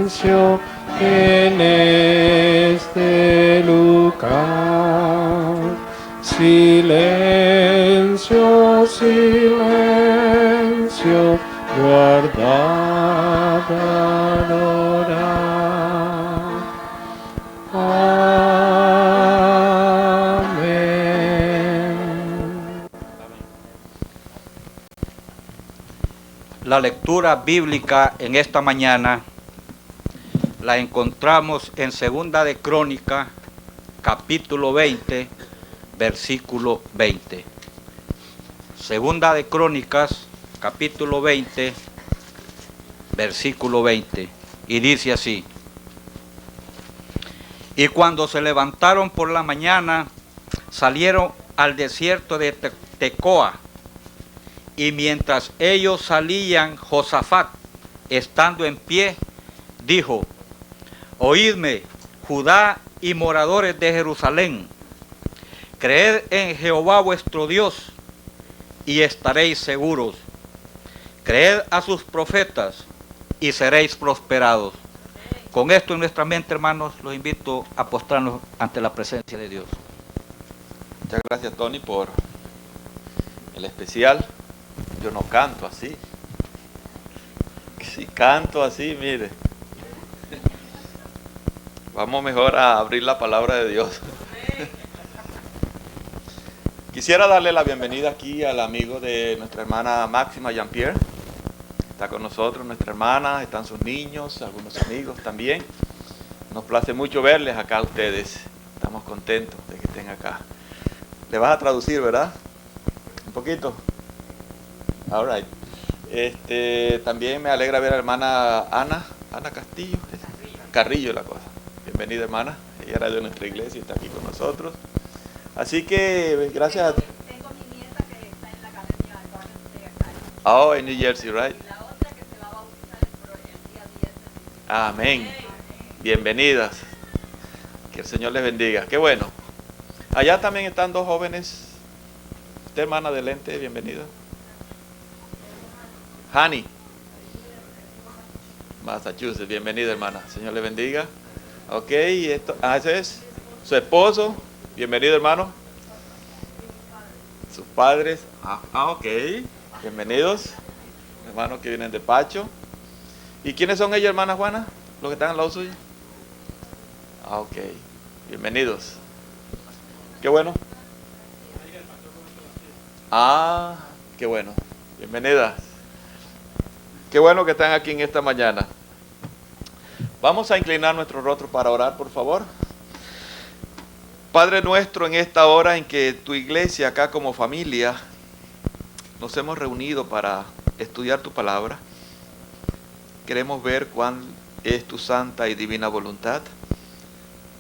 silencio en este lugar. Silencio, silencio, guardad al orar. Amén. La lectura bíblica en esta mañana la encontramos en Segunda de Crónicas, capítulo 20, versículo 20. Segunda de Crónicas, capítulo 20, versículo 20. Y dice así: y cuando se levantaron por la mañana, salieron al desierto de Tecoa. Y mientras ellos salían, Josafat, estando en pie, dijo: oídme, Judá y moradores de Jerusalén, creed en Jehová vuestro Dios, y estaréis seguros. Creed a sus profetas, y seréis prosperados. Con esto en nuestra mente, hermanos, los invito a postrarnos ante la presencia de Dios. Muchas gracias, Tony, por el especial. Yo no canto así. Si canto así, mire. Vamos mejor a abrir la palabra de Dios. Quisiera darle la bienvenida aquí al amigo de nuestra hermana Máxima Jean-Pierre. Está con nosotros nuestra hermana, están sus niños, algunos amigos también. Nos place mucho verles acá a ustedes. Estamos contentos de que estén acá. Le vas a traducir, ¿verdad? Un poquito. All right. También me alegra ver a la hermana Ana Castillo. Carrillo la cosa. Bienvenida, hermana. Ella era de nuestra iglesia y está aquí con nosotros. Así que gracias. Tengo mi nieta que está en la academia de Garden State Academy. Oh, en New Jersey, right? Y la otra que se va a bautizar el día 10 de diciembre. Amén. Bienvenidas. Que el Señor les bendiga. Qué bueno. Allá también están dos jóvenes. Usted, hermana de lente, bienvenida. Hani, Massachusetts, bienvenida, hermana. Señor le bendiga. Ok, y esto, ese es su esposo. Bienvenido, hermano. Sus padres. Ok. Bienvenidos, hermanos que vienen de Pacho. ¿Y quiénes son ellos, hermana Juana? Los que están al lado suyo. Ok. Bienvenidos. Qué bueno. Qué bueno. Bienvenidas. Qué bueno que están aquí en esta mañana. Vamos a inclinar nuestro rostro para orar, por favor. Padre nuestro, en esta hora en que tu iglesia, acá como familia, nos hemos reunido para estudiar tu palabra, queremos ver cuán es tu santa y divina voluntad.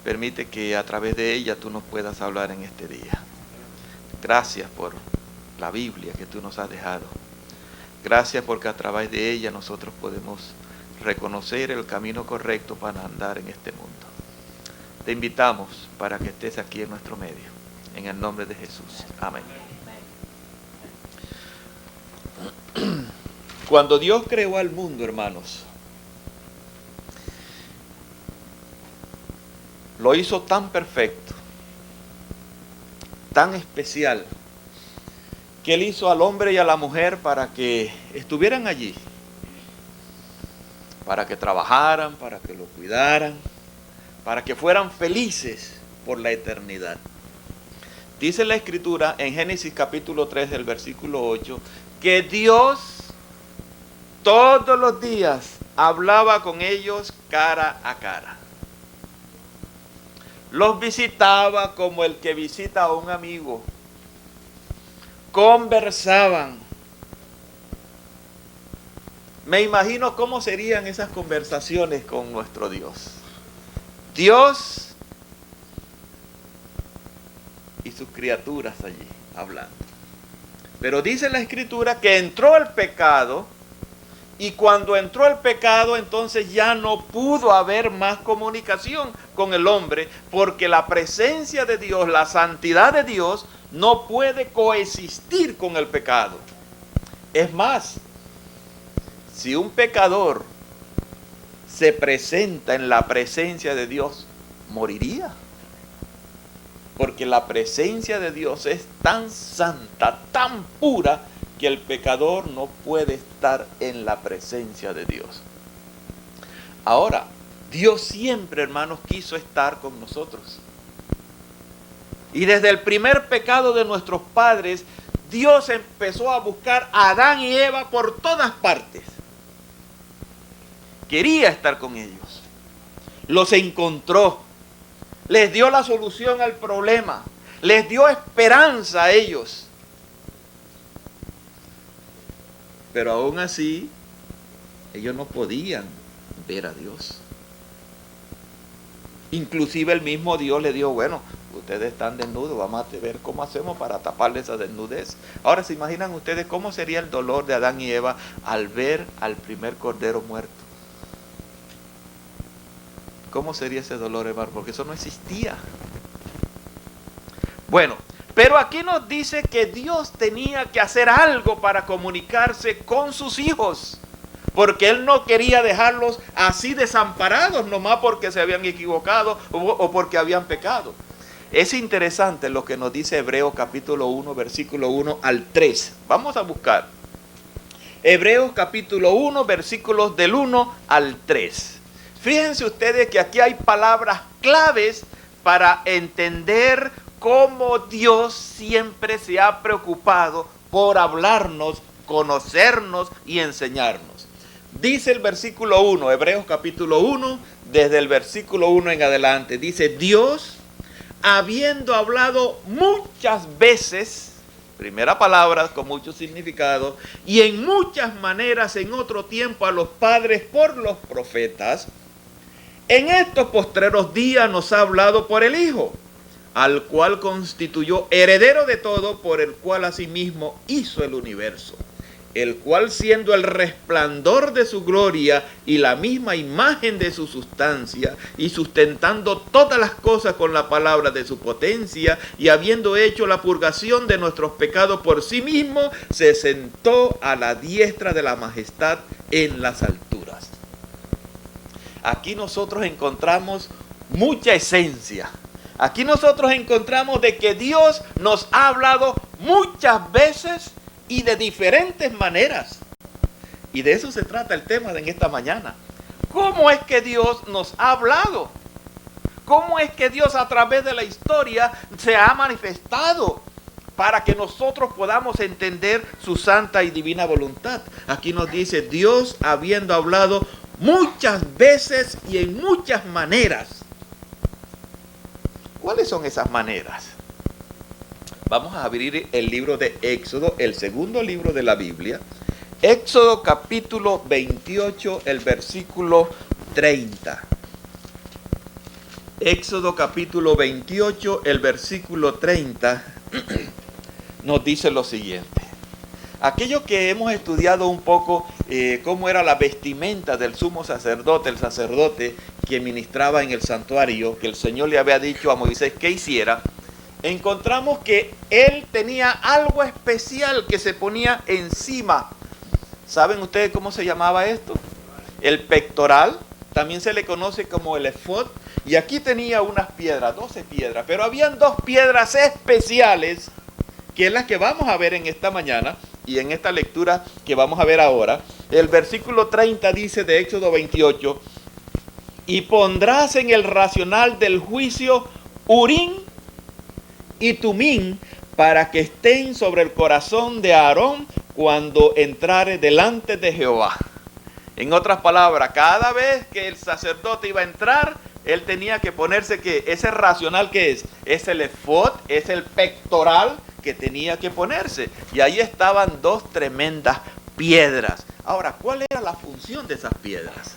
Permite que a través de ella tú nos puedas hablar en este día. Gracias por la Biblia que tú nos has dejado. Gracias porque a través de ella nosotros podemos reconocer el camino correcto para andar en este mundo. Te invitamos para que estés aquí en nuestro medio. En el nombre de Jesús. Amén. Cuando Dios creó al mundo, hermanos, lo hizo tan perfecto, tan especial, que Él hizo al hombre y a la mujer para que estuvieran allí, para que trabajaran, para que lo cuidaran, para que fueran felices por la eternidad. Dice la Escritura en Génesis capítulo 3 del versículo 8, que Dios todos los días hablaba con ellos cara a cara. Los visitaba como el que visita a un amigo. Conversaban. Me imagino cómo serían esas conversaciones con nuestro Dios. Dios y sus criaturas allí hablando. Pero dice la Escritura que entró el pecado, y cuando entró el pecado, entonces ya no pudo haber más comunicación con el hombre, porque la presencia de Dios, la santidad de Dios, no puede coexistir con el pecado. Es más, si un pecador se presenta en la presencia de Dios, moriría. Porque la presencia de Dios es tan santa, tan pura, que el pecador no puede estar en la presencia de Dios. Ahora, Dios siempre, hermanos, quiso estar con nosotros. Y desde el primer pecado de nuestros padres, Dios empezó a buscar a Adán y Eva por todas partes. Quería estar con ellos. Los encontró. Les dio la solución al problema. Les dio esperanza a ellos. Pero aún así, ellos no podían ver a Dios. Inclusive el mismo Dios le dijo, bueno, ustedes están desnudos, vamos a ver cómo hacemos para taparles esa desnudez. Ahora, ¿se imaginan ustedes cómo sería el dolor de Adán y Eva al ver al primer cordero muerto? ¿Cómo sería ese dolor, hermano? Porque eso no existía. Bueno, pero aquí nos dice que Dios tenía que hacer algo para comunicarse con sus hijos. Porque Él no quería dejarlos así desamparados, nomás porque se habían equivocado o porque habían pecado. Es interesante lo que nos dice Hebreos capítulo 1, versículo 1 al 3. Vamos a buscar. Hebreos capítulo 1, versículos del 1 al 3. Fíjense ustedes que aquí hay palabras claves para entender cómo Dios siempre se ha preocupado por hablarnos, conocernos y enseñarnos. Dice el versículo 1, Hebreos capítulo 1, desde el versículo 1 en adelante, dice: Dios, habiendo hablado muchas veces, primera palabra con mucho significado, y en muchas maneras en otro tiempo a los padres por los profetas, en estos postreros días nos ha hablado por el Hijo, al cual constituyó heredero de todo, por el cual asimismo hizo el universo, el cual, siendo el resplandor de su gloria y la misma imagen de su sustancia, y sustentando todas las cosas con la palabra de su potencia, y habiendo hecho la purgación de nuestros pecados por sí mismo, se sentó a la diestra de la majestad en las alturas. Aquí nosotros encontramos mucha esencia. Aquí nosotros encontramos de que Dios nos ha hablado muchas veces y de diferentes maneras. Y de eso se trata el tema de en esta mañana. ¿Cómo es que Dios nos ha hablado? ¿Cómo es que Dios a través de la historia se ha manifestado para que nosotros podamos entender su santa y divina voluntad? Aquí nos dice: Dios, habiendo hablado muchas veces y en muchas maneras. ¿Cuáles son esas maneras? Vamos a abrir el libro de Éxodo, el segundo libro de la Biblia. Éxodo capítulo 28, el versículo 30. Éxodo capítulo 28, el versículo 30, nos dice lo siguiente. Aquellos que hemos estudiado un poco cómo era la vestimenta del sumo sacerdote, el sacerdote que ministraba en el santuario, que el Señor le había dicho a Moisés que hiciera, encontramos que él tenía algo especial que se ponía encima. ¿Saben ustedes cómo se llamaba esto? El pectoral, también se le conoce como el efod. Y aquí tenía unas piedras, 12 piedras, pero habían dos piedras especiales, que es las que vamos a ver en esta mañana y en esta lectura que vamos a ver ahora. El versículo 30 dice de Éxodo 28, y pondrás en el racional del juicio Urim y Tumim, para que estén sobre el corazón de Aarón cuando entrare delante de Jehová. En otras palabras, cada vez que el sacerdote iba a entrar, él tenía que ponerse que ese racional que es el efod, es el pectoral que tenía que ponerse. Y ahí estaban dos tremendas piedras. Ahora, ¿cuál era la función de esas piedras?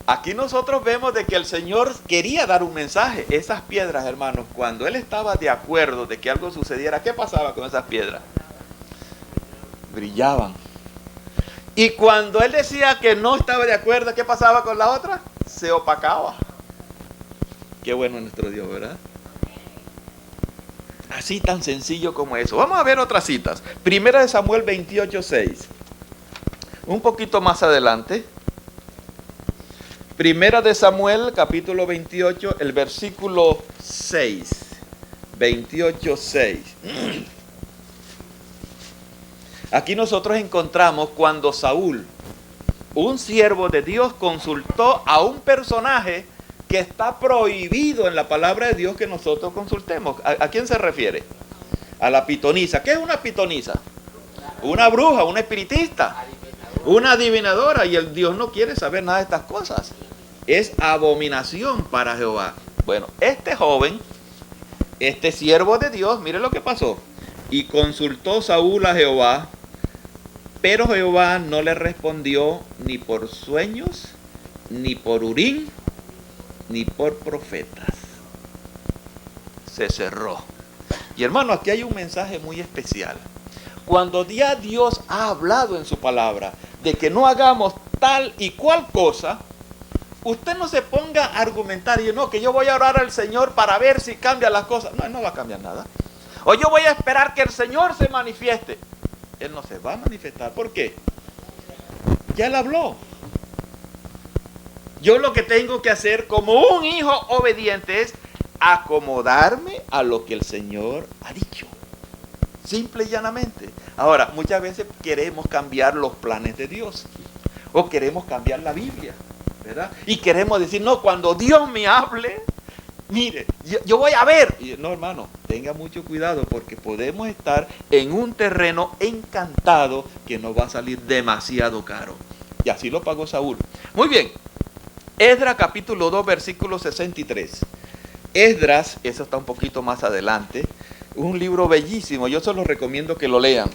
Aquí nosotros vemos de que el Señor quería dar un mensaje. Esas piedras, hermanos, cuando Él estaba de acuerdo de que algo sucediera, ¿qué pasaba con esas piedras? Brillaban. Y cuando Él decía que no estaba de acuerdo, ¿qué pasaba con la otra? Se opacaba. Qué bueno nuestro Dios, ¿verdad? Así tan sencillo como eso. Vamos a ver otras citas. Primera de Samuel 28:6. Un poquito más adelante, Primera de Samuel, capítulo 28, el versículo 6. 28, 6. Aquí nosotros encontramos cuando Saúl, un siervo de Dios, consultó a un personaje que está prohibido en la palabra de Dios que nosotros consultemos. ¿A quién se refiere? A la pitonisa. ¿Qué es una pitonisa? Una bruja, una espiritista, una adivinadora, y el Dios no quiere saber nada de estas cosas. Es abominación para Jehová. Bueno, este joven, este siervo de Dios, mire lo que pasó. Y consultó Saúl a Jehová, pero Jehová no le respondió ni por sueños, ni por Urim, ni por profetas. Se cerró. Y hermano, aquí hay un mensaje muy especial. Cuando ya Dios ha hablado en su palabra de que no hagamos tal y cual cosa, usted no se ponga a argumentar y no, que yo voy a orar al Señor para ver si cambia las cosas. No, Él no va a cambiar nada. O yo voy a esperar que el Señor se manifieste. Él no se va a manifestar. ¿Por qué? Ya Él habló. Yo lo que tengo que hacer como un hijo obediente es acomodarme a lo que el Señor ha dicho. Simple y llanamente. Ahora, muchas veces queremos cambiar los planes de Dios. O queremos cambiar la Biblia, ¿verdad? Y queremos decir, no, cuando Dios me hable, mire, yo voy a ver. Y no, hermano, tenga mucho cuidado porque podemos estar en un terreno encantado que nos va a salir demasiado caro. Y así lo pagó Saúl. Muy bien. Esdras capítulo 2, versículo 63. Esdras, eso está un poquito más adelante. Un libro bellísimo, yo se los recomiendo que lo lean.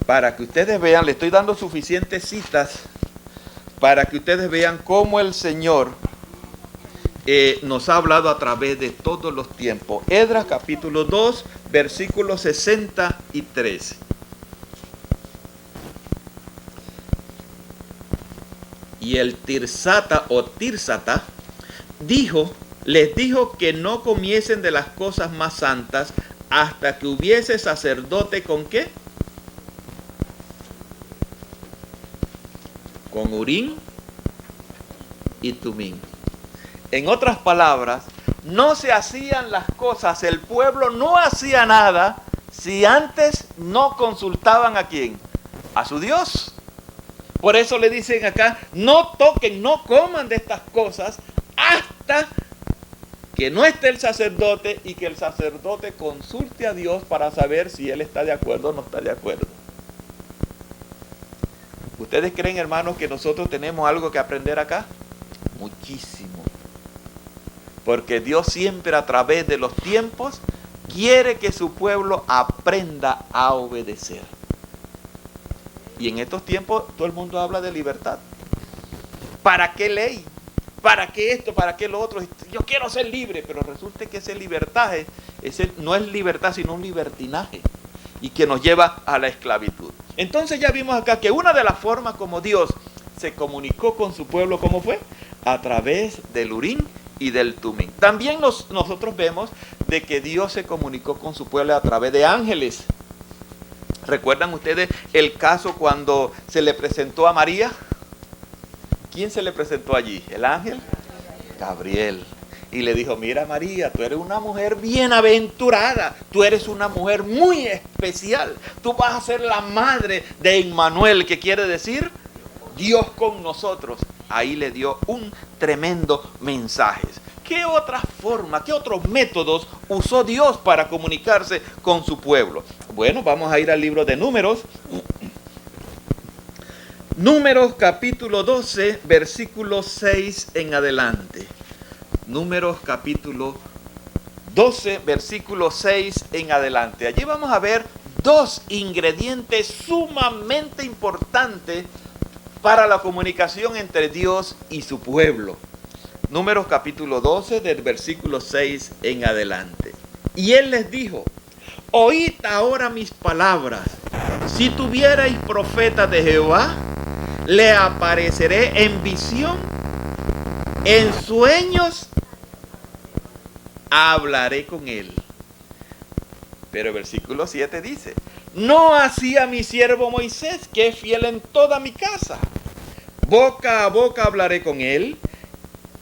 Para que ustedes vean, le estoy dando suficientes citas para que ustedes vean cómo el Señor nos ha hablado a través de todos los tiempos. Esdras capítulo 2, versículo 63. Y el Tirsata o Tírsata les dijo que no comiesen de las cosas más santas hasta que hubiese sacerdote ¿con qué? Con Urim y Tumim. En otras palabras, no se hacían las cosas, el pueblo no hacía nada si antes no consultaban ¿a quién? A su Dios. Por eso le dicen acá, no toquen, no coman de estas cosas hasta que no esté el sacerdote y que el sacerdote consulte a Dios para saber si él está de acuerdo o no está de acuerdo. ¿Ustedes creen, hermanos, que nosotros tenemos algo que aprender acá? Muchísimo. Porque Dios siempre a través de los tiempos quiere que su pueblo aprenda a obedecer. Y en estos tiempos todo el mundo habla de libertad. ¿Para qué ley? ¿Para qué esto? ¿Para qué lo otro? Yo quiero ser libre, pero resulta que ese libertaje no es libertad, sino un libertinaje. Y que nos lleva a la esclavitud. Entonces ya vimos acá que una de las formas como Dios se comunicó con su pueblo, ¿cómo fue? A través del Urim y del Tumim. También nosotros vemos de que Dios se comunicó con su pueblo a través de ángeles. ¿Recuerdan ustedes el caso cuando se le presentó a María? ¿Quién se le presentó allí? ¿El ángel? Gabriel. Y le dijo, mira María, tú eres una mujer bienaventurada, tú eres una mujer muy especial, tú vas a ser la madre de Emmanuel, que quiere decir Dios con nosotros. Ahí le dio un tremendo mensaje. ¿Qué otra forma, qué otros métodos usó Dios para comunicarse con su pueblo? Bueno, vamos a ir al libro de Números. Números capítulo 12, versículo 6 en adelante. Números capítulo 12, versículo 6 en adelante. Allí vamos a ver dos ingredientes sumamente importantes para la comunicación entre Dios y su pueblo. Números capítulo 12, del versículo 6 en adelante. Y él les dijo, oíd ahora mis palabras. Si tuvierais profeta de Jehová, le apareceré en visión, en sueños, hablaré con él. Pero el versículo 7 dice, no así a mi siervo Moisés, que es fiel en toda mi casa. Boca a boca hablaré con él,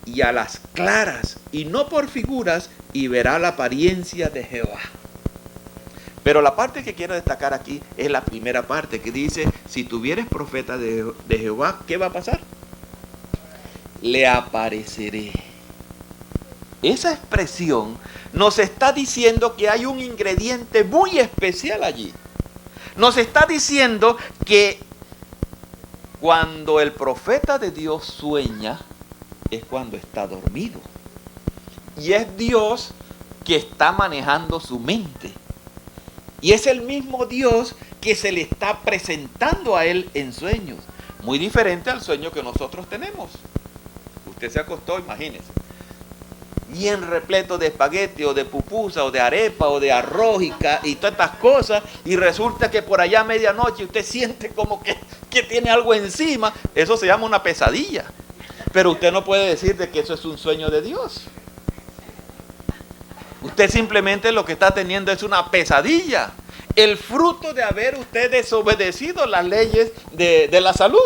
y a las claras, y no por figuras, y verá la apariencia de Jehová. Pero la parte que quiero destacar aquí es la primera parte, que dice, si tuvieres profeta de Jehová, ¿qué va a pasar? Le apareceré. Esa expresión nos está diciendo que hay un ingrediente muy especial allí. Nos está diciendo que cuando el profeta de Dios sueña, es cuando está dormido. Y es Dios que está manejando su mente. Y es el mismo Dios que se le está presentando a él en sueños. Muy diferente al sueño que nosotros tenemos. Usted se acostó, imagínese, bien repleto de espagueti o de pupusa o de arepa o de arroz y todas estas cosas, y resulta que por allá a medianoche usted siente como que tiene algo encima. Eso se llama una pesadilla. Pero usted no puede decir de que eso es un sueño de Dios. Usted simplemente lo que está teniendo es una pesadilla. El fruto de haber usted desobedecido las leyes de la salud.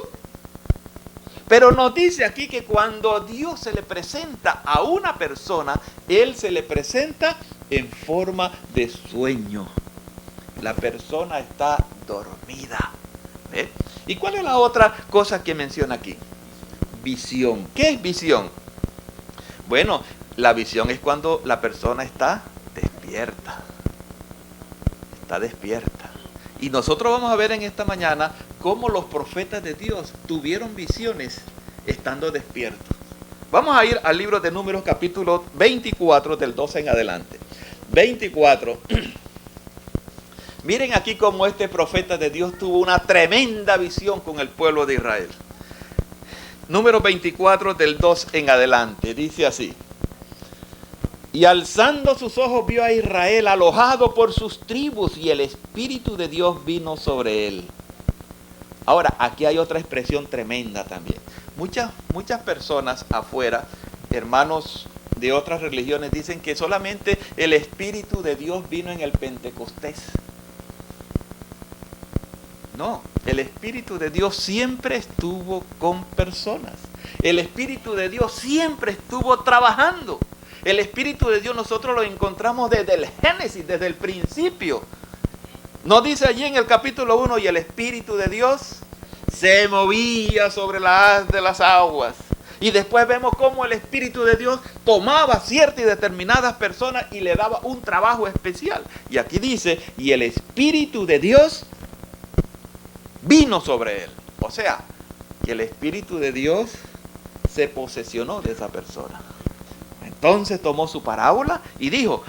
Pero nos dice aquí que cuando Dios se le presenta a una persona, Él se le presenta en forma de sueño. La persona está dormida. ¿Ve? ¿Y cuál es la otra cosa que menciona aquí? Visión. ¿Qué es visión? Bueno, la visión es cuando la persona está despierta. Está despierta. Y nosotros vamos a ver en esta mañana cómo los profetas de Dios tuvieron visiones estando despiertos. Vamos a ir al libro de Números capítulo 24 del 12 en adelante. 24. Miren aquí cómo este profeta de Dios tuvo una tremenda visión con el pueblo de Israel. Número 24 del 2 en adelante, dice así. Y alzando sus ojos vio a Israel alojado por sus tribus, y el Espíritu de Dios vino sobre él. Ahora, aquí hay otra expresión tremenda también. Muchas personas afuera, hermanos de otras religiones, dicen que solamente el Espíritu de Dios vino en el Pentecostés. No, el Espíritu de Dios siempre estuvo con personas. El Espíritu de Dios siempre estuvo trabajando. El Espíritu de Dios nosotros lo encontramos desde el Génesis, desde el principio. ¿No dice allí en el capítulo 1, y el Espíritu de Dios se movía sobre la haz de las aguas? Y después vemos cómo el Espíritu de Dios tomaba ciertas y determinadas personas y le daba un trabajo especial. Y aquí dice, y el Espíritu de Dios vino sobre él. O sea, que el Espíritu de Dios se posesionó de esa persona. Entonces tomó su parábola y dijo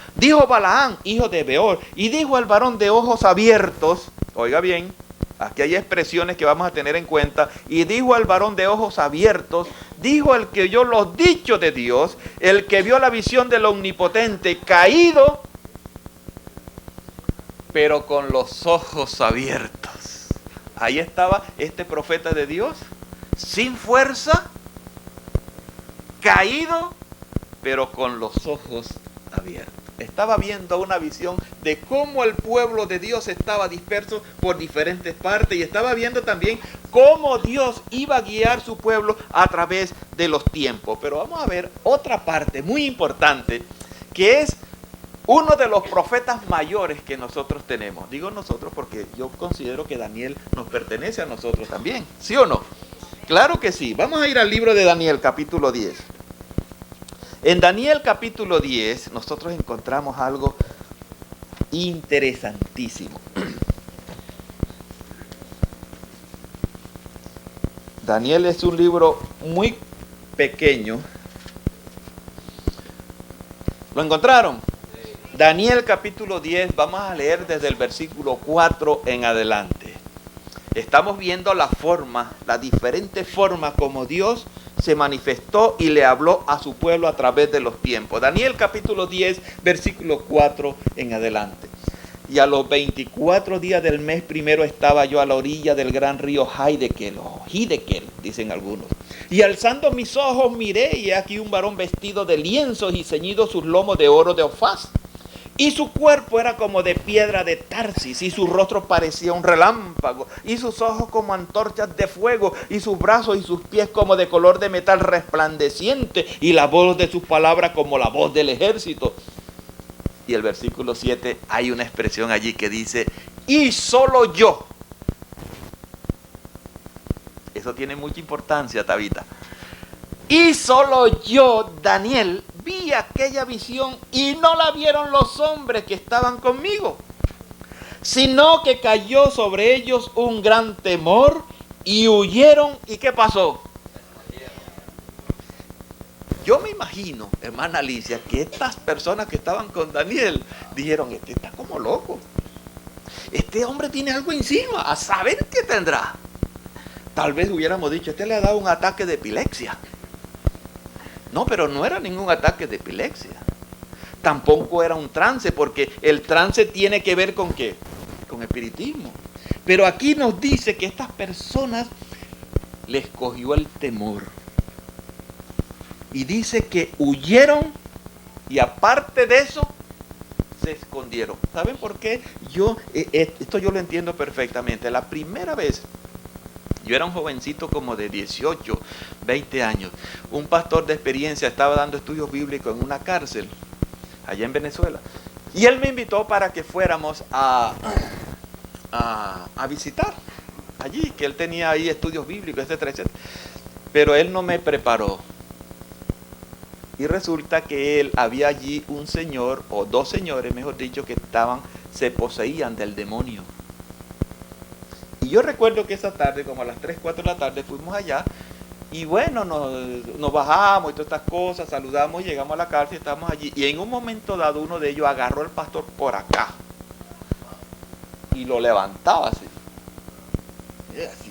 Balaam, hijo de Beor, y dijo al varón de ojos abiertos, oiga bien, aquí hay expresiones que vamos a tener en cuenta, y dijo al varón de ojos abiertos, dijo el que oyó los dichos de Dios, el que vio la visión del Omnipotente, caído, pero con los ojos abiertos. Ahí estaba este profeta de Dios, sin fuerza, caído, pero con los ojos abiertos. Estaba viendo una visión de cómo el pueblo de Dios estaba disperso por diferentes partes, y estaba viendo también cómo Dios iba a guiar su pueblo a través de los tiempos. Pero vamos a ver otra parte muy importante, que es uno de los profetas mayores que nosotros tenemos. Digo nosotros porque yo considero que Daniel nos pertenece a nosotros también. ¿Sí o no? Claro que sí. Vamos a ir al libro de Daniel, capítulo 10. En Daniel capítulo 10 nosotros encontramos algo interesantísimo. Daniel es un libro muy pequeño. ¿Lo encontraron? Daniel capítulo 10, vamos a leer desde el versículo 4 en adelante. Estamos viendo la diferente forma como Dios se manifestó y le habló a su pueblo a través de los tiempos. Daniel capítulo 10, versículo 4 en adelante. Y a los 24 días del mes primero estaba yo a la orilla del gran río Hiddekel, o Hiddekel, dicen algunos. Y alzando mis ojos miré, y aquí un varón vestido de lienzos y ceñido sus lomos de oro de Ofaz. Y su cuerpo era como de piedra de Tarsis, y su rostro parecía un relámpago, y sus ojos como antorchas de fuego, y sus brazos y sus pies como de color de metal resplandeciente, y la voz de sus palabras como la voz del ejército. Y el versículo 7, hay una expresión allí que dice, y solo yo. Eso tiene mucha importancia, Tabita. Y solo yo, Daniel, vi aquella visión y no la vieron los hombres que estaban conmigo, sino que cayó sobre ellos un gran temor y huyeron. ¿Y qué pasó? Yo me imagino, hermana Alicia, que estas personas que estaban con Daniel dijeron, este está como loco. Este hombre tiene algo encima, a saber qué tendrá. Tal vez hubiéramos dicho, este le ha dado un ataque de epilepsia. No, pero no era ningún ataque de epilepsia. Tampoco era un trance, porque el trance tiene que ver con ¿qué? Con espiritismo. Pero aquí nos dice que estas personas les cogió el temor. Y dice que huyeron y aparte de eso, se escondieron. ¿Saben por qué? Esto yo lo entiendo perfectamente. La primera vez, yo era un jovencito como de 18, 20 años. Un pastor de experiencia estaba dando estudios bíblicos en una cárcel, allá en Venezuela. Y él me invitó para que fuéramos a visitar allí, que él tenía ahí estudios bíblicos, etcétera, etcétera. Pero él no me preparó. Y resulta que él había allí un señor, o dos señores, mejor dicho, que se poseían del demonio. Y yo recuerdo que esa tarde, como a las 3, 4 de la tarde, fuimos allá. Y bueno, nos bajamos y todas estas cosas, saludamos, llegamos a la cárcel, estábamos allí. Y en un momento dado, uno de ellos agarró al pastor por acá. Y lo levantaba así. Así.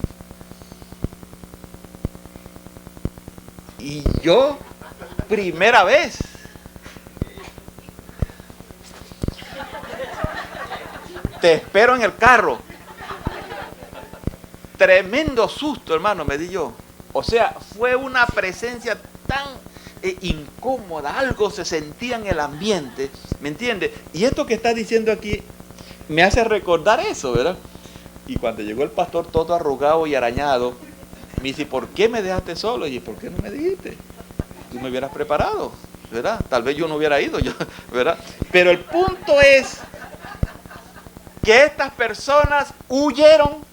Y yo, primera vez. Te espero en el carro. Tremendo susto, hermano, me di yo. O sea, fue una presencia tan incómoda, algo se sentía en el ambiente, ¿me entiende? Y esto que está diciendo aquí me hace recordar eso, ¿verdad? Y cuando llegó el pastor todo arrugado y arañado, me dice, ¿por qué me dejaste solo? Y ¿por qué no me dijiste? Tú me hubieras preparado, ¿verdad? Tal vez yo no hubiera ido, ¿verdad? Pero el punto es que estas personas huyeron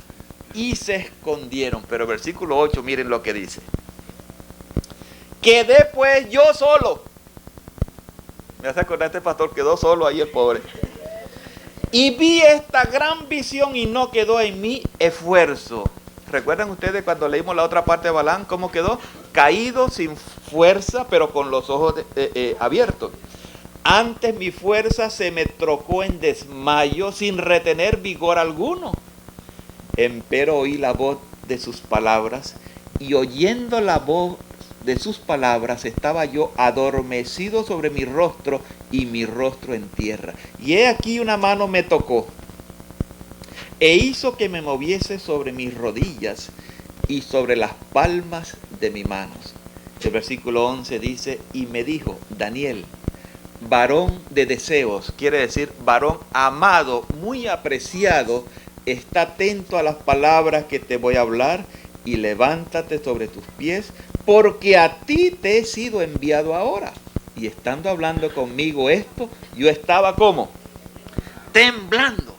y se escondieron. Pero versículo 8, miren lo que dice. Quedé pues yo solo. Me hace acordar, este pastor quedó solo ahí, el pobre. Y vi esta gran visión y no quedó en mí esfuerzo. ¿Recuerdan ustedes cuando leímos la otra parte de Balaam? ¿Cómo quedó? Caído, sin fuerza, pero con los ojos abiertos. Antes mi fuerza se me trocó en desmayo, sin retener vigor alguno. Empero oí la voz de sus palabras, y oyendo la voz de sus palabras estaba yo adormecido sobre mi rostro y mi rostro en tierra. Y he aquí una mano me tocó e hizo que me moviese sobre mis rodillas y sobre las palmas de mis manos. El versículo 11 dice, y me dijo, Daniel, varón de deseos, quiere decir varón amado, muy apreciado, está atento a las palabras que te voy a hablar y levántate sobre tus pies, porque a ti te he sido enviado ahora. Y estando hablando conmigo esto, yo estaba como temblando.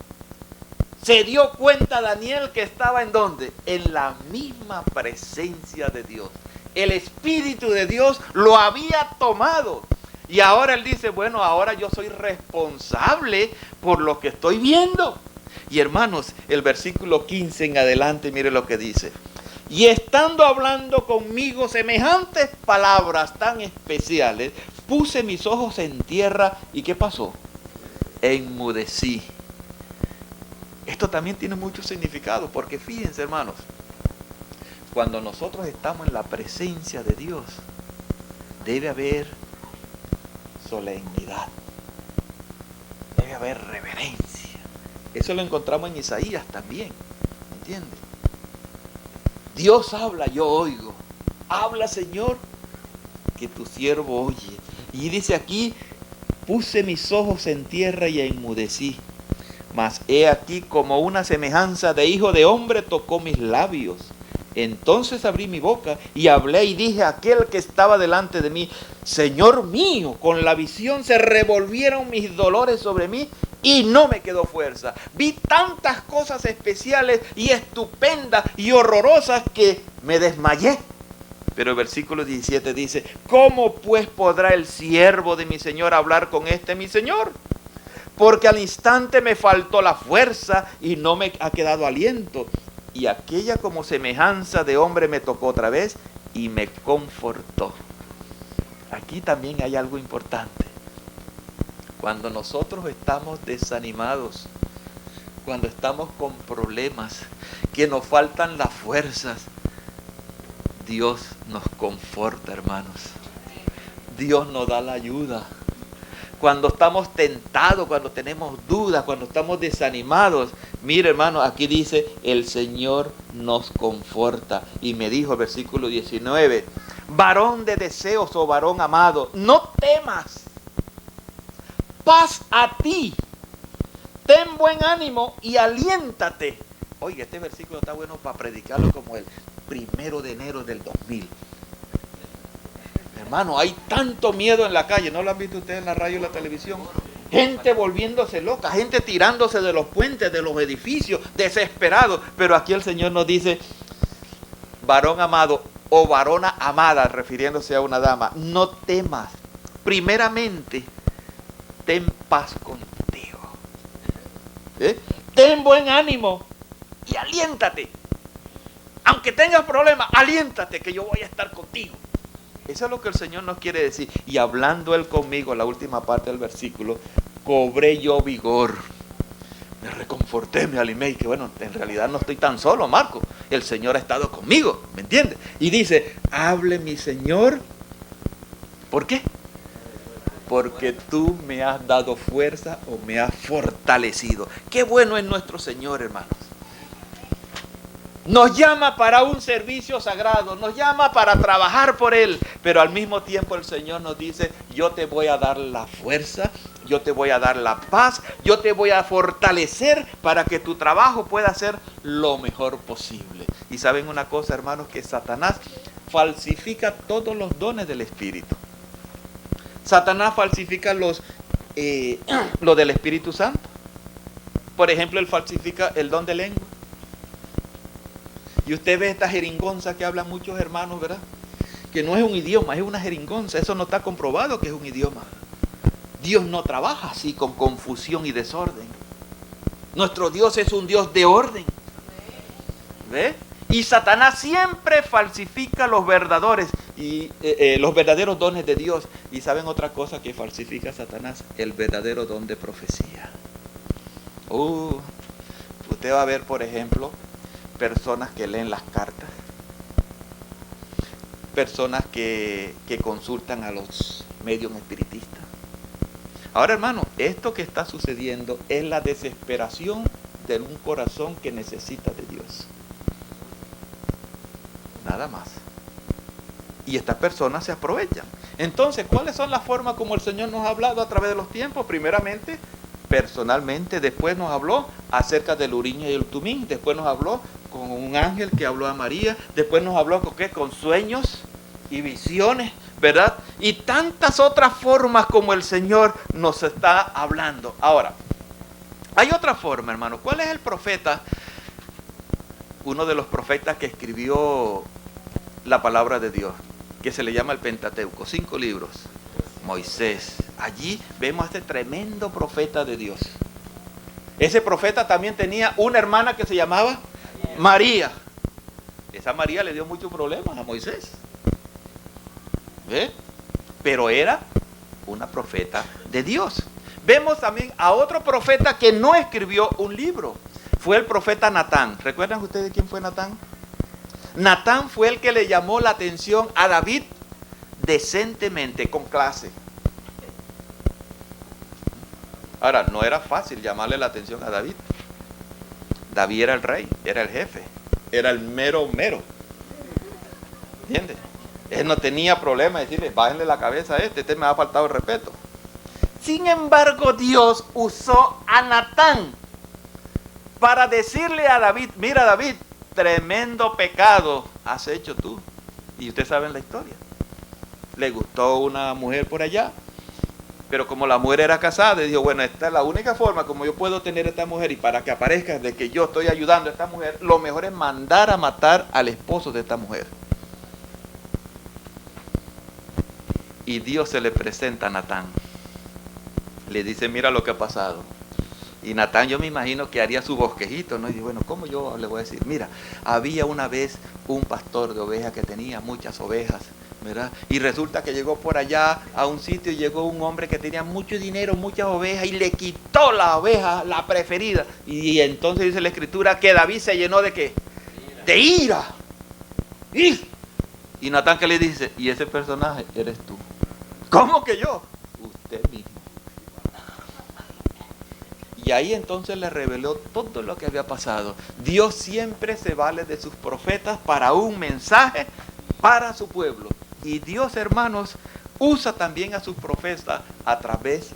Se dio cuenta Daniel que estaba ¿en dónde? En la misma presencia de Dios. El Espíritu de Dios lo había tomado. Y ahora él dice, bueno, ahora yo soy responsable por lo que estoy viendo. Y hermanos, el versículo 15 en adelante, mire lo que dice. Y estando hablando conmigo semejantes palabras tan especiales, puse mis ojos en tierra y ¿qué pasó? Enmudecí. Esto también tiene mucho significado, porque fíjense, hermanos, cuando nosotros estamos en la presencia de Dios, debe haber solemnidad, debe haber reverencia. Eso lo encontramos en Isaías también, ¿entiendes? Dios habla, yo oigo. Habla, Señor, que tu siervo oye. Y dice aquí, Puse mis ojos en tierra y enmudecí. Mas he aquí como una semejanza de hijo de hombre tocó mis labios. Entonces abrí mi boca y hablé y dije a aquel que estaba delante de mí: Señor mío, con la visión se revolvieron mis dolores sobre mí y no me quedó fuerza. Vi tantas cosas especiales y estupendas y horrorosas que me desmayé. Pero el versículo 17 dice: ¿cómo pues podrá el siervo de mi Señor hablar con este mi Señor? Porque al instante me faltó la fuerza y no me ha quedado aliento. Y aquella como semejanza de hombre me tocó otra vez y me confortó. Aquí también hay algo importante. Cuando nosotros estamos desanimados, cuando estamos con problemas, que nos faltan las fuerzas, Dios nos conforta, hermanos. Dios nos da la ayuda. Cuando estamos tentados, cuando tenemos dudas, cuando estamos desanimados, mire, hermano, aquí dice: el Señor nos conforta. Y me dijo el versículo 19: varón de deseos o varón amado, no temas. Paz a ti. Ten buen ánimo y aliéntate. Oiga, este versículo está bueno para predicarlo como el 1 de enero del 2000. Hermano, hay tanto miedo en la calle. ¿No lo han visto ustedes en la radio y la televisión? Gente volviéndose loca, gente tirándose de los puentes, de los edificios, desesperados. Pero aquí el Señor nos dice: varón amado o varona amada, refiriéndose a una dama, no temas. Primeramente, ten paz contigo. Ten buen ánimo y aliéntate. Aunque tengas problemas, aliéntate que yo voy a estar contigo. Eso es lo que el Señor nos quiere decir. Y hablando Él conmigo, la última parte del versículo, cobré yo vigor. Me reconforté, me animé. Y que bueno, en realidad no estoy tan solo, Marco. El Señor ha estado conmigo, ¿me entiendes? Y dice: hable mi Señor. ¿Por qué? Porque tú me has dado fuerza o me has fortalecido. Qué bueno es nuestro Señor, hermanos. Nos llama para un servicio sagrado, nos llama para trabajar por Él, pero al mismo tiempo el Señor nos dice: yo te voy a dar la fuerza, yo te voy a dar la paz, yo te voy a fortalecer para que tu trabajo pueda ser lo mejor posible. Y saben una cosa, hermanos, que Satanás falsifica todos los dones del Espíritu. Satanás falsifica lo del Espíritu Santo. Por ejemplo, él falsifica el don de lengua. Y usted ve esta jeringonza que hablan muchos hermanos, ¿verdad? Que no es un idioma, es una jeringonza. Eso no está comprobado que es un idioma. Dios no trabaja así con confusión y desorden. Nuestro Dios es un Dios de orden. ¿Ve? Y Satanás siempre falsifica los verdaderos dones de Dios. ¿Y saben otra cosa que falsifica Satanás? El verdadero don de profecía. Usted va a ver, por ejemplo, personas que leen las cartas, personas que consultan a los medios espiritistas. Ahora, hermano, esto que está sucediendo es la desesperación de un corazón que necesita de Dios. Nada más. Y estas personas se aprovechan. Entonces, ¿cuáles son las formas como el Señor nos ha hablado a través de los tiempos? Primeramente, personalmente. Después nos habló acerca del Urim y el Tumim. Después nos habló con un ángel que habló a María. Después nos habló con sueños y visiones, ¿verdad? Y tantas otras formas como el Señor nos está hablando. Ahora, hay otra forma, hermano. ¿Cuál es el profeta? Uno de los profetas que escribió la palabra de Dios, que se le llama el Pentateuco, 5 libros. Moisés. Allí vemos a este tremendo profeta de Dios. Ese profeta también tenía una hermana que se llamaba María. Esa María le dio muchos problemas a Moisés. ¿Ve? Pero era una profeta de Dios. Vemos también a otro profeta que no escribió un libro. Fue el profeta Natán. ¿Recuerdan ustedes quién fue Natán? Natán fue el que le llamó la atención a David decentemente, con clase. Ahora, no era fácil llamarle la atención a David. David era el rey, era el jefe, era el mero. ¿Entiendes? Él no tenía problema de decirle: bájenle la cabeza a este me ha faltado el respeto. Sin embargo, Dios usó a Natán para decirle a David, mira David, tremendo pecado has hecho tú. Y ustedes saben la historia. Le gustó una mujer por allá, pero como la mujer era casada, dijo, bueno, esta es la única forma como yo puedo tener a esta mujer, y para que aparezca de que yo estoy ayudando a esta mujer, lo mejor es mandar a matar al esposo de esta mujer. Y Dios se le presenta a Natán. Le dice, mira lo que ha pasado. Y Natán, yo me imagino que haría su bosquejito, ¿no? Y dice, bueno, ¿cómo yo le voy a decir? Mira, había una vez un pastor de ovejas que tenía muchas ovejas, ¿verdad? Y resulta que llegó por allá a un sitio y llegó un hombre que tenía mucho dinero, muchas ovejas, y le quitó la oveja, la preferida. Y entonces dice la escritura que David se llenó de ¿qué? De ira. Y Natán, ¿qué le dice? Y ese personaje eres tú. ¿Cómo que yo? Usted mismo. Y ahí entonces le reveló todo lo que había pasado. Dios siempre se vale de sus profetas para un mensaje para su pueblo. Y Dios, hermanos, usa también a sus profetas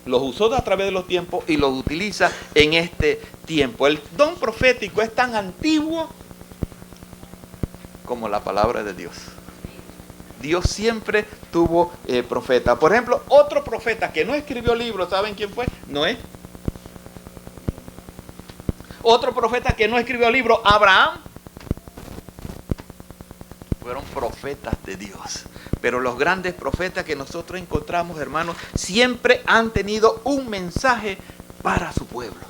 los usó a través de los tiempos y los utiliza en este tiempo. El don profético es tan antiguo como la palabra de Dios. Dios siempre tuvo profeta. Por ejemplo, otro profeta que no escribió libros, ¿saben quién fue? Noé. Otro profeta que no escribió libros, Abraham. Fueron profetas de Dios. Pero los grandes profetas que nosotros encontramos, hermanos, siempre han tenido un mensaje para su pueblo.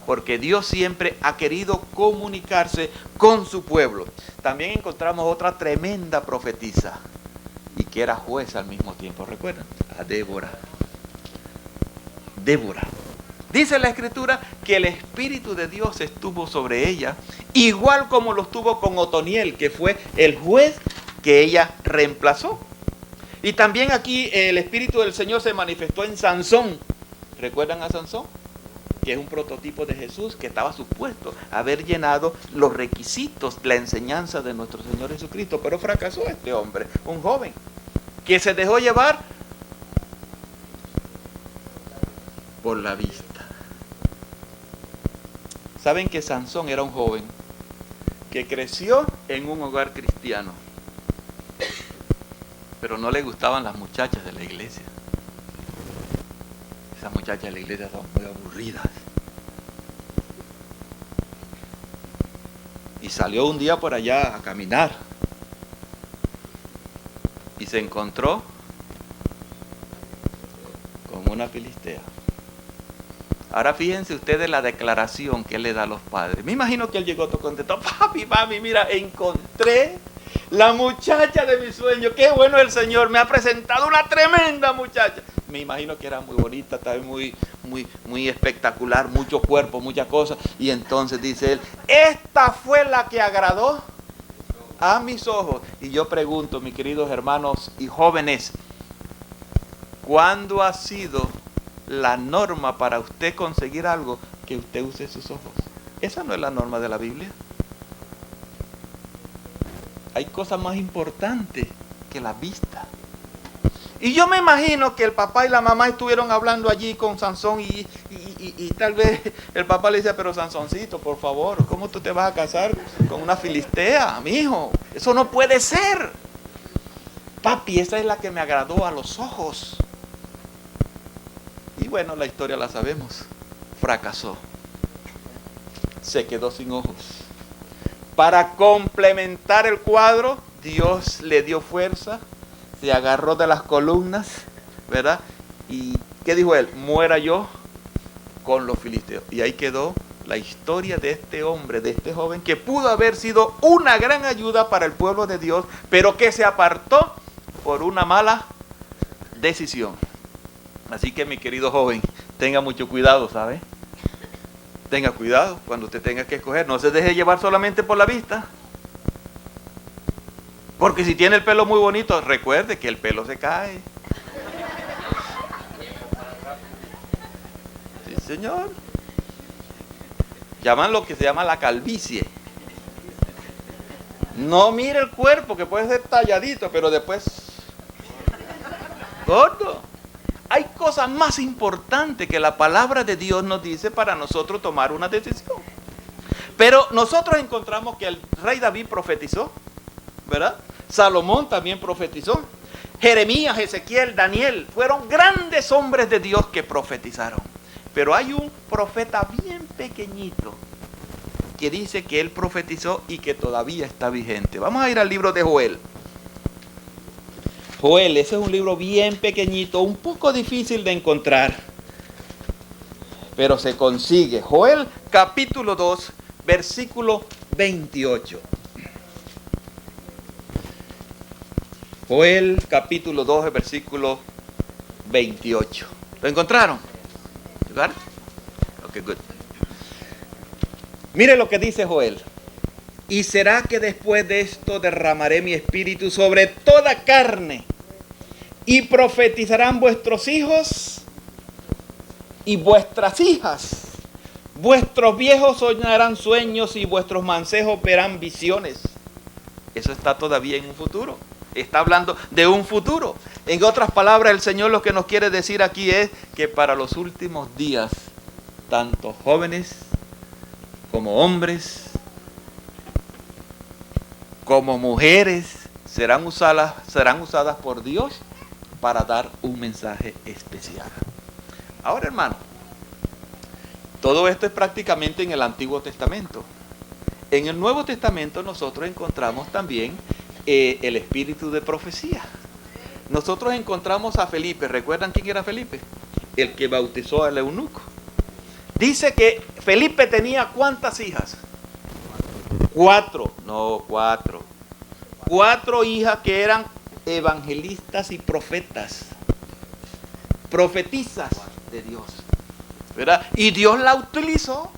Porque Dios siempre ha querido comunicarse con su pueblo. También encontramos otra tremenda profetisa, y que era jueza al mismo tiempo. ¿Recuerdan? A Débora. Débora. Dice la escritura que el Espíritu de Dios estuvo sobre ella, igual como lo estuvo con Otoniel, que fue el juez que ella reemplazó. Y también aquí el Espíritu del Señor se manifestó en Sansón. ¿Recuerdan a Sansón? Que es un prototipo de Jesús, que estaba supuesto a haber llenado los requisitos, la enseñanza de nuestro Señor Jesucristo. Pero fracasó este hombre, un joven, que se dejó llevar por la vista. Saben que Sansón era un joven que creció en un hogar cristiano, pero no le gustaban las muchachas de la iglesia. Esas muchachas de la iglesia son muy aburridas. Y salió un día por allá a caminar y se encontró con una filistea. Ahora fíjense ustedes la declaración que él le da a los padres. Me imagino que él llegó todo contento. Papi, mami, mira, encontré la muchacha de mi sueño. Qué bueno el Señor, me ha presentado una tremenda muchacha. Me imagino que era muy bonita, también muy espectacular, mucho cuerpo, muchas cosas. Y entonces dice él, esta fue la que agradó a mis ojos. Y yo pregunto, mis queridos hermanos y jóvenes, ¿cuándo ha sido la norma para usted conseguir algo que usted use sus ojos? Esa no es la norma de la Biblia. Hay cosas más importantes que la vista. Y yo me imagino que el papá y la mamá estuvieron hablando allí con Sansón y tal vez el papá le decía, pero Sansoncito, por favor, ¿cómo tú te vas a casar con una filistea, mijo? Eso no puede ser. Papi, esa es la que me agradó a los ojos. Y bueno, la historia la sabemos. Fracasó. Se quedó sin ojos. Para complementar el cuadro, Dios le dio fuerza, se agarró de las columnas, ¿verdad? ¿Y qué dijo él? Muera yo con los filisteos. Y ahí quedó la historia de este hombre, de este joven, que pudo haber sido una gran ayuda para el pueblo de Dios, pero que se apartó por una mala decisión. Así que, mi querido joven, tenga mucho cuidado, ¿sabe? Tenga cuidado cuando usted tenga que escoger. No se deje llevar solamente por la vista. Porque si tiene el pelo muy bonito, recuerde que el pelo se cae. Sí, señor. Llaman lo que se llama la calvicie. No mire el cuerpo, que puede ser talladito, pero después gordo. hay cosas más importantes que la palabra de Dios nos dice para nosotros tomar una decisión. Pero nosotros encontramos que el rey David profetizó, ¿verdad? Salomón también profetizó. Jeremías, Ezequiel, Daniel, fueron grandes hombres de Dios que profetizaron. Pero hay un profeta bien pequeñito que dice que él profetizó y que todavía está vigente. Vamos a ir al libro de Joel. Joel, ese es un libro bien pequeñito, un poco difícil de encontrar, pero se consigue. Joel capítulo 2, versículo 28. Joel capítulo 2, versículo 28. ¿Lo encontraron? ¿Lugar? Ok, good. Mire lo que dice Joel. Y será que después de esto derramaré mi espíritu sobre toda carne, y profetizarán vuestros hijos y vuestras hijas. Vuestros viejos soñarán sueños y vuestros mancebos verán visiones. Eso está todavía en un futuro. Está hablando de un futuro. En otras palabras, el Señor lo que nos quiere decir aquí es que para los últimos días, tanto jóvenes como hombres, como mujeres, serán usadas por Dios para dar un mensaje especial. Ahora, hermano, todo esto es prácticamente en el Antiguo Testamento. En el Nuevo Testamento nosotros encontramos también el espíritu de profecía. Nosotros encontramos a Felipe. ¿Recuerdan quién era Felipe? El que bautizó al eunuco. Dice que Felipe tenía ¿cuántas hijas? 4 hijas que eran evangelistas y profetisas de Dios, ¿verdad? Y Dios la utilizó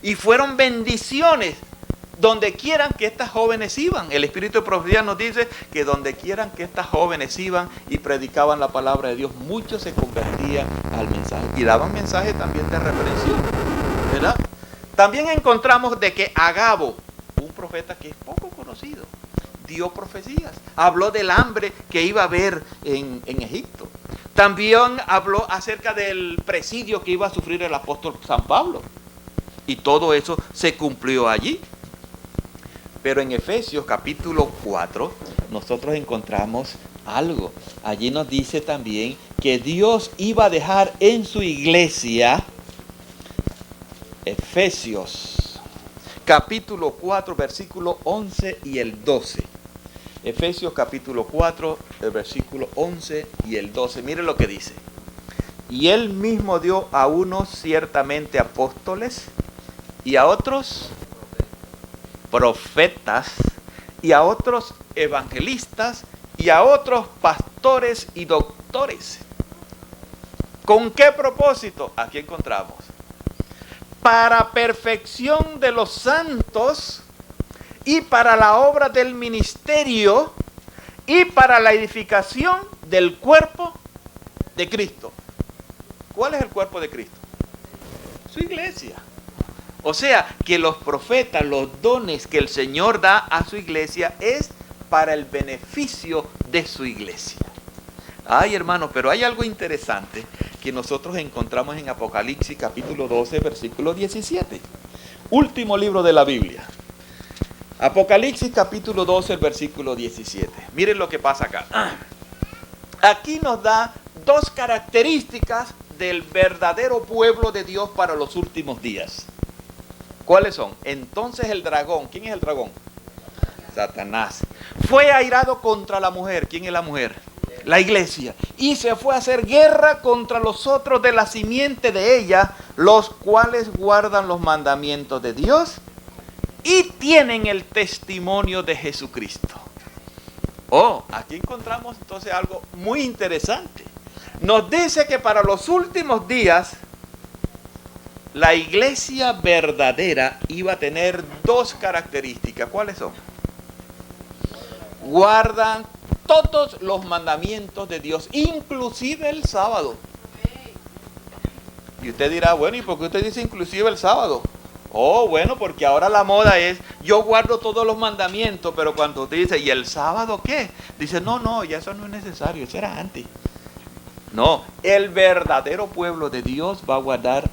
y fueron bendiciones donde quieran que estas jóvenes iban. El espíritu de profecía nos dice que donde quieran que estas jóvenes iban y predicaban la palabra de Dios, muchos se convertían al mensaje y daban mensaje también de reprensión, ¿verdad? También encontramos de que Agabo, un profeta que es poco conocido, dio profecías. Habló del hambre que iba a haber en Egipto. También habló acerca del presidio que iba a sufrir el apóstol San Pablo. Y todo eso se cumplió allí. Pero en Efesios capítulo 4 nosotros encontramos algo. Allí nos dice también que Dios iba a dejar en su iglesia, Efesios capítulo 4, versículo 11 y el 12. Efesios capítulo 4, el versículo 11 y el 12. Mire lo que dice. Y él mismo dio a unos ciertamente apóstoles, y a otros profetas, y a otros evangelistas, y a otros pastores y doctores. ¿Con qué propósito? Aquí encontramos. Para perfección de los santos, y para la obra del ministerio, y para la edificación del cuerpo de Cristo. ¿Cuál es el cuerpo de Cristo? Su iglesia. O sea, que los profetas, los dones que el Señor da a su iglesia es para el beneficio de su iglesia. Ay, hermano, pero hay algo interesante que nosotros encontramos en Apocalipsis capítulo 12, versículo 17. Último libro de la Biblia. Apocalipsis capítulo 12, el versículo 17. Miren lo que pasa acá. Aquí nos da dos características del verdadero pueblo de Dios para los últimos días. ¿Cuáles son? Entonces el dragón, ¿quién es el dragón? Satanás. Fue airado contra la mujer. ¿Quién es la mujer? La iglesia. Y se fue a hacer guerra contra los otros de la simiente de ella, los cuales guardan los mandamientos de Dios y tienen el testimonio de Jesucristo. Oh, aquí encontramos entonces algo muy interesante. Nos dice que para los últimos días, la iglesia verdadera iba a tener dos características. ¿Cuáles son? Guardan todos los mandamientos de Dios, inclusive el sábado. Y usted dirá, bueno, ¿y por qué usted dice inclusive el sábado? Oh, bueno, porque ahora la moda es, yo guardo todos los mandamientos, pero cuando usted dice, ¿y el sábado qué? Dice, no, ya eso no es necesario, eso era antes. No, el verdadero pueblo de Dios va a guardar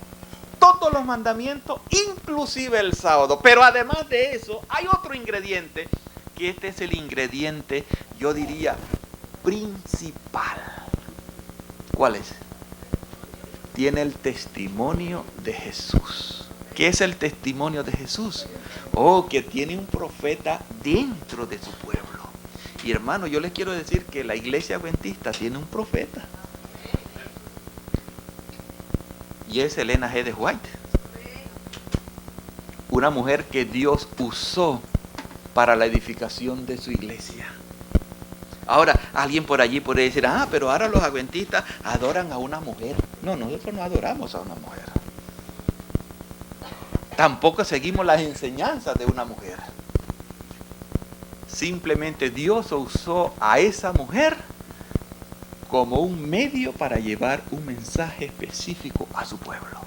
todos los mandamientos, inclusive el sábado. Pero además de eso, hay otro ingrediente, que este es el ingrediente, yo diría, principal. ¿Cuál es? Tiene el testimonio de Jesús. ¿Qué es el testimonio de Jesús? Oh, que tiene un profeta dentro de su pueblo. Y hermano, yo les quiero decir que la iglesia adventista tiene un profeta. Y es Elena G. de White. Una mujer que Dios usó para la edificación de su iglesia. Ahora, alguien por allí puede decir, pero ahora los adventistas adoran a una mujer. No, nosotros no adoramos a una mujer. Tampoco seguimos las enseñanzas de una mujer. Simplemente Dios usó a esa mujer como un medio para llevar un mensaje específico a su pueblo.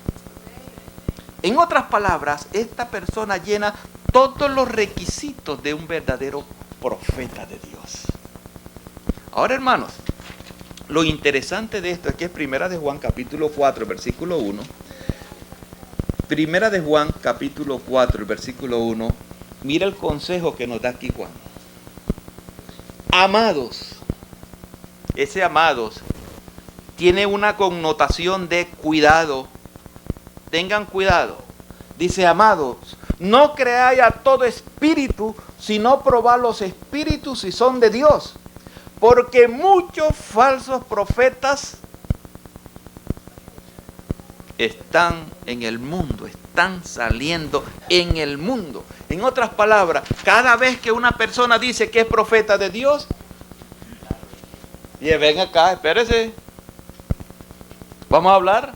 En otras palabras, esta persona llena todos los requisitos de un verdadero profeta de Dios. Ahora, hermanos, lo interesante de esto es que es Primera de Juan capítulo 4, versículo 1. Primera de Juan capítulo 4, versículo 1. Mira el consejo que nos da aquí Juan. Amados. Ese amados tiene una connotación de cuidado. Tengan cuidado. Dice, amados, no creáis a todo espíritu, sino probad los espíritus si son de Dios. Porque muchos falsos profetas están en el mundo, están saliendo en el mundo. En otras palabras, cada vez que una persona dice que es profeta de Dios, y ven acá, espérese, vamos a hablar.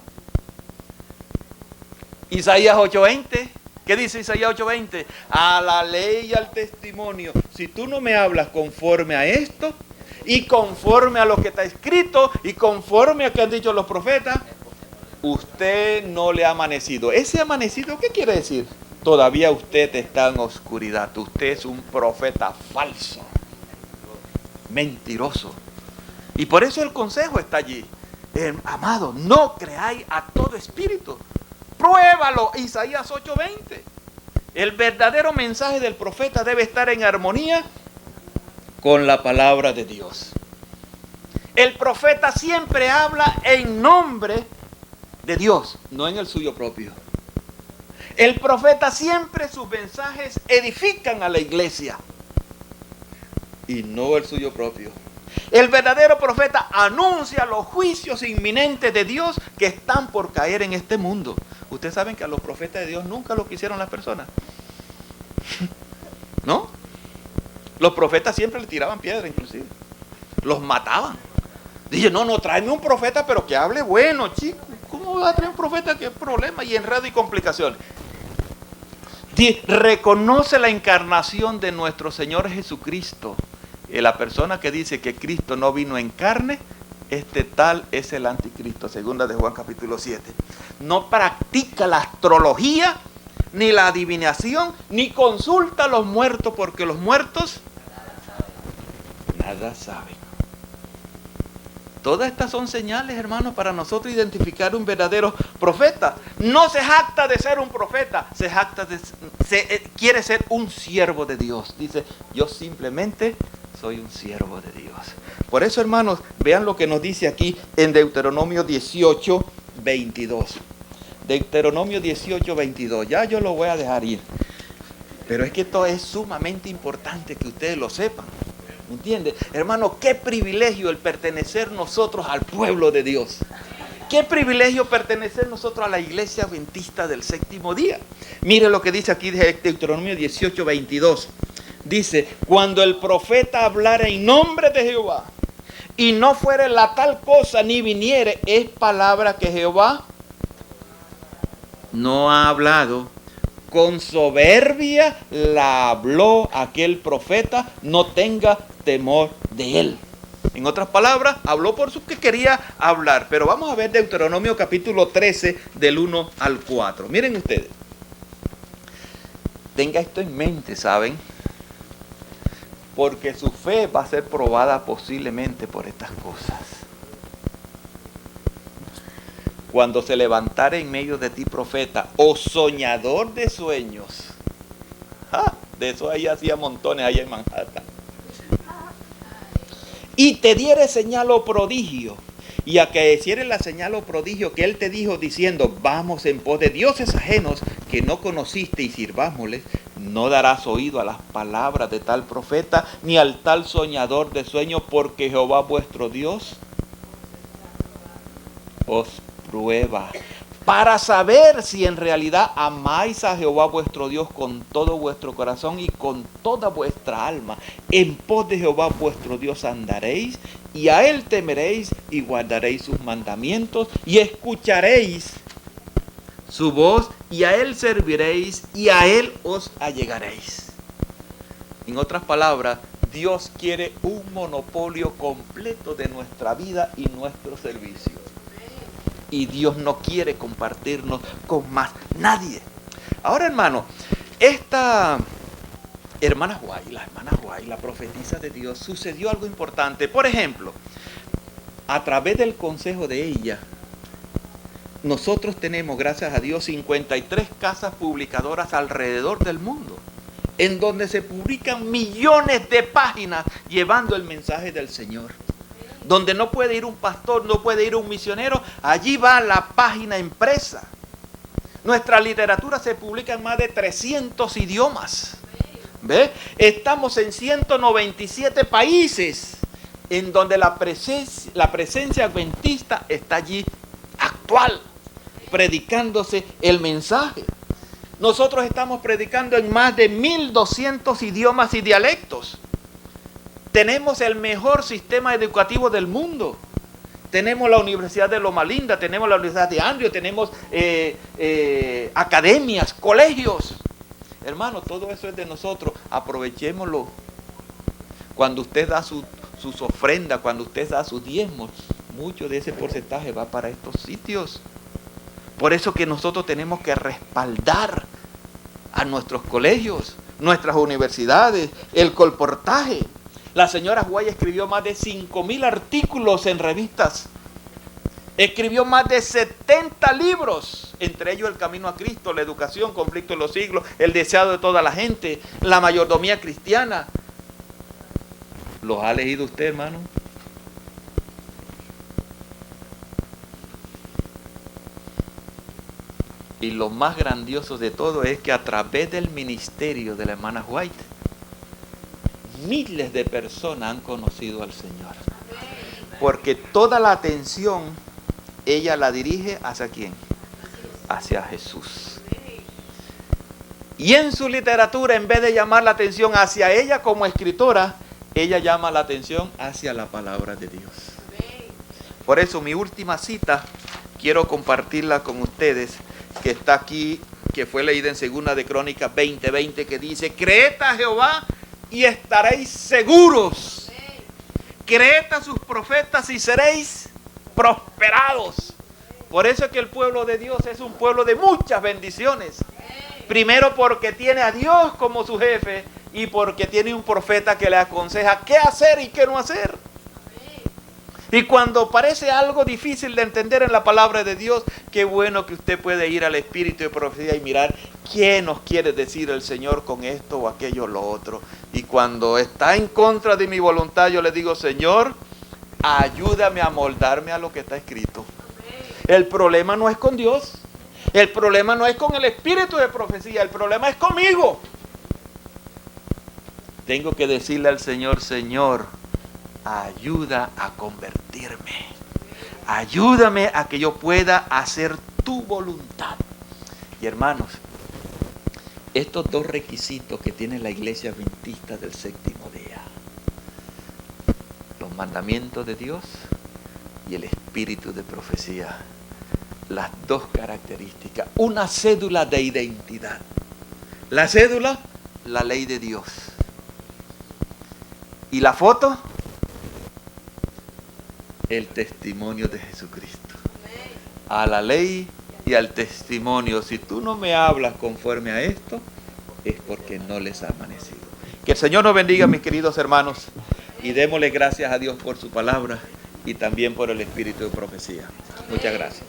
Isaías 8:20, ¿qué dice Isaías 8:20? A la ley y al testimonio, si tú no me hablas conforme a esto, y conforme a lo que está escrito, y conforme a lo que han dicho los profetas, usted no le ha amanecido. ¿Ese amanecido qué quiere decir? Todavía usted está en oscuridad. Usted es un profeta falso, mentiroso. Y por eso el consejo está allí. Amado, no creáis a todo espíritu. Pruébalo, Isaías 8:20. El verdadero mensaje del profeta debe estar en armonía con la palabra de Dios. El profeta siempre habla en nombre de Dios, no en el suyo propio. El profeta siempre sus mensajes edifican a la iglesia y no el suyo propio. El verdadero profeta anuncia los juicios inminentes de Dios que están por caer en este mundo. Ustedes saben que a los profetas de Dios nunca lo quisieron las personas. ¿No? Los profetas siempre le tiraban piedra inclusive. Los mataban. Dije, no, tráeme un profeta pero que hable bueno, chico. ¿Cómo va a traer un profeta que es problema y enredo y complicaciones? Reconoce la encarnación de nuestro Señor Jesucristo. Y la persona que dice que Cristo no vino en carne, este tal es el anticristo. Segunda de Juan capítulo 7. No practica la astrología, ni la adivinación, ni consulta a los muertos, porque los muertos nada saben. Todas estas son señales, hermanos, para nosotros identificar un verdadero profeta. No se jacta de ser un profeta, quiere ser un siervo de Dios. Dice, yo simplemente soy un siervo de Dios. Por eso, hermanos, vean lo que nos dice aquí en Deuteronomio 18:22. Deuteronomio 18:22. Ya yo lo voy a dejar ir. Pero es que esto es sumamente importante que ustedes lo sepan. ¿Entiende? Hermano, qué privilegio el pertenecer nosotros al pueblo de Dios. Qué privilegio pertenecer nosotros a la iglesia adventista del séptimo día. Mire lo que dice aquí de Deuteronomio 18:22. Dice, cuando el profeta hablara en nombre de Jehová y no fuere la tal cosa ni viniere, es palabra que Jehová no ha hablado. Con soberbia la habló aquel profeta, no tenga temor de él. En otras palabras, habló por su que quería hablar. Pero vamos a ver Deuteronomio capítulo 13 del 1 al 4. Miren ustedes. Tenga esto en mente, ¿saben? Porque su fe va a ser probada posiblemente por estas cosas. cuando se levantare en medio de ti profeta o soñador de sueños. ¡Ja! De eso ahí hacía montones allá en Manhattan. Y te diere señal o prodigio, y a que hiciere la señal o prodigio que él te dijo diciendo, vamos en pos de dioses ajenos que no conociste y sirvámosles, no darás oído a las palabras de tal profeta, ni al tal soñador de sueños, porque Jehová vuestro Dios os prueba, para saber si en realidad amáis a Jehová vuestro Dios con todo vuestro corazón y con toda vuestra alma. En pos de Jehová vuestro Dios andaréis, y a él temeréis, y guardaréis sus mandamientos, y escucharéis su voz, y a él serviréis, y a él os allegaréis. En otras palabras, Dios quiere un monopolio completo de nuestra vida y nuestro servicio. Y Dios no quiere compartirnos con más nadie. Ahora, hermano, esta hermana White, la profetisa de Dios, sucedió algo importante. Por ejemplo, a través del consejo de ella, nosotros tenemos, gracias a Dios, 53 casas publicadoras alrededor del mundo, en donde se publican millones de páginas llevando el mensaje del Señor. Donde no puede ir un pastor, no puede ir un misionero, allí va la página impresa. Nuestra literatura se publica en más de 300 idiomas. ¿Ve? Estamos en 197 países en donde la presencia adventista está allí actual, predicándose el mensaje. Nosotros estamos predicando en más de 1200 idiomas y dialectos. Tenemos el mejor sistema educativo del mundo. Tenemos la Universidad de Loma Linda, tenemos la Universidad de Andrew, tenemos academias, colegios. Hermano, todo eso es de nosotros. Aprovechémoslo. Cuando usted da sus ofrendas, cuando usted da sus diezmos, mucho de ese porcentaje va para estos sitios. Por eso que nosotros tenemos que respaldar a nuestros colegios, nuestras universidades, el colportaje. La señora White escribió más de 5,000 artículos en revistas. Escribió más de 70 libros, entre ellos El Camino a Cristo, La Educación, Conflicto de los Siglos, El Deseado de toda la gente, La Mayordomía Cristiana. ¿Los ha leído usted, hermano? Y lo más grandioso de todo es que a través del ministerio de la hermana White, miles de personas han conocido al Señor. Porque toda la atención ella la dirige ¿hacia quién? Hacia Jesús. Y en su literatura, en vez de llamar la atención hacia ella como escritora, ella llama la atención hacia la palabra de Dios. Por eso mi última cita quiero compartirla con ustedes, que está aquí, que fue leída en 2 de Crónicas 20:20, que dice: creed a Jehová y estaréis seguros. Creed a sus profetas y seréis prosperados. Por eso es que el pueblo de Dios es un pueblo de muchas bendiciones. Primero porque tiene a Dios como su jefe, y porque tiene un profeta que le aconseja qué hacer y qué no hacer. Y cuando parece algo difícil de entender en la palabra de Dios, qué bueno que usted puede ir al Espíritu de Profecía y mirar qué nos quiere decir el Señor con esto o aquello o lo otro. Y cuando está en contra de mi voluntad, yo le digo: Señor, ayúdame a moldarme a lo que está escrito. El problema no es con Dios, el problema no es con el Espíritu de Profecía, el problema es conmigo. Tengo que decirle al Señor: Señor, ayuda a convertirme. Ayúdame a que yo pueda hacer tu voluntad. Y hermanos, estos dos requisitos que tiene la iglesia adventista del séptimo día: los mandamientos de Dios y el espíritu de profecía. Las dos características, una cédula de identidad. La cédula, la ley de Dios. Y la foto, el testimonio de Jesucristo. A la ley y al testimonio. Si tú no me hablas conforme a esto, es porque no les ha amanecido. Que el Señor nos bendiga, mis queridos hermanos, y démosle gracias a Dios por su palabra y también por el espíritu de profecía. Muchas gracias.